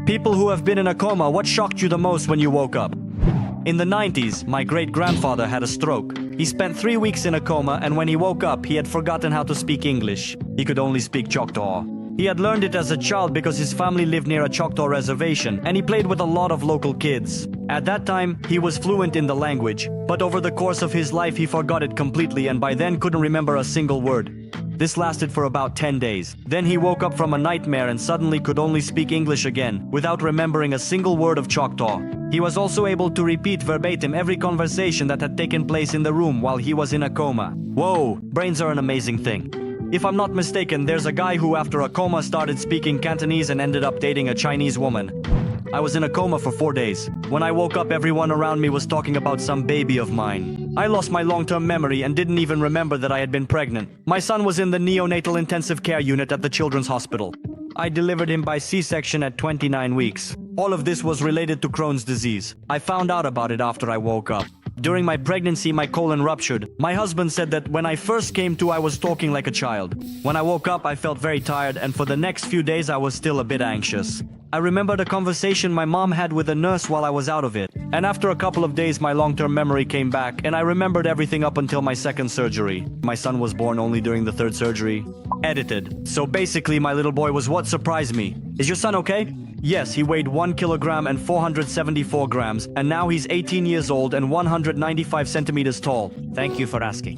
People who have been in a coma, what shocked you the most when you woke up? In the 90s, my great-grandfather had a stroke. He spent 3 weeks in a coma, and when he woke up, he had forgotten how to speak English. He could only speak Choctaw. He had learned it as a child because his family lived near a Choctaw reservation, and he played with a lot of local kids. At that time, he was fluent in the language, but over the course of his life he forgot it completely and by then couldn't remember a single word. This lasted for about 10 days. Then he woke up from a nightmare and suddenly could only speak English again, without remembering a single word of Choctaw. He was also able to repeat verbatim every conversation that had taken place in the room while he was in a coma. Whoa, brains are an amazing thing. If I'm not mistaken, there's a guy who after a coma started speaking Cantonese and ended up dating a Chinese woman. I was in a coma for 4 days. When I woke up, everyone around me was talking about some baby of mine. I lost my long-term memory and didn't even remember that I had been pregnant. My son was in the neonatal intensive care unit at the children's hospital. I delivered him by C-section at 29 weeks. All of this was related to Crohn's disease. I found out about it after I woke up. During my pregnancy, my colon ruptured. My husband said that when I first came to, I was talking like a child. When I woke up, I felt very tired, and for the next few days, I was still a bit anxious. I remembered a conversation my mom had with a nurse while I was out of it. And after a couple of days, my long-term memory came back, and I remembered everything up until my second surgery. My son was born only during the third surgery. Edited. So basically, my little boy was what surprised me. Is your son okay? Yes, he weighed 1 kilogram and 474 grams, and now he's 18 years old and 195 centimeters tall. Thank you for asking.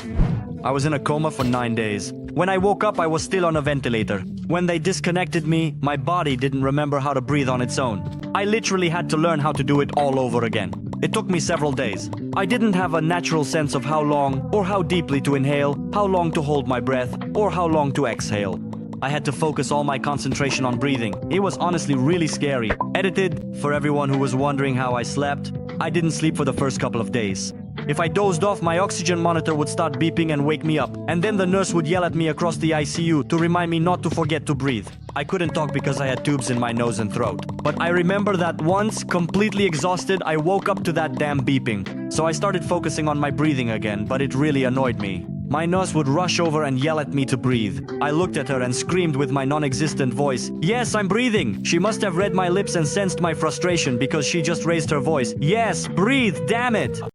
I was in a coma for 9 days. When I woke up, I was still on a ventilator. When they disconnected me, my body didn't remember how to breathe on its own. I literally had to learn how to do it all over again. It took me several days. I didn't have a natural sense of how long or how deeply to inhale, how long to hold my breath, or how long to exhale. I had to focus all my concentration on breathing. It was honestly really scary. Edited, for everyone who was wondering how I slept, I didn't sleep for the first couple of days. If I dozed off, my oxygen monitor would start beeping and wake me up, and then the nurse would yell at me across the ICU to remind me not to forget to breathe. I couldn't talk because I had tubes in my nose and throat. But I remember that once, completely exhausted, I woke up to that damn beeping. So I started focusing on my breathing again, but it really annoyed me. My nurse would rush over and yell at me to breathe. I looked at her and screamed with my non-existent voice, "Yes, I'm breathing!" She must have read my lips and sensed my frustration because she just raised her voice. "Yes, breathe, damn it!"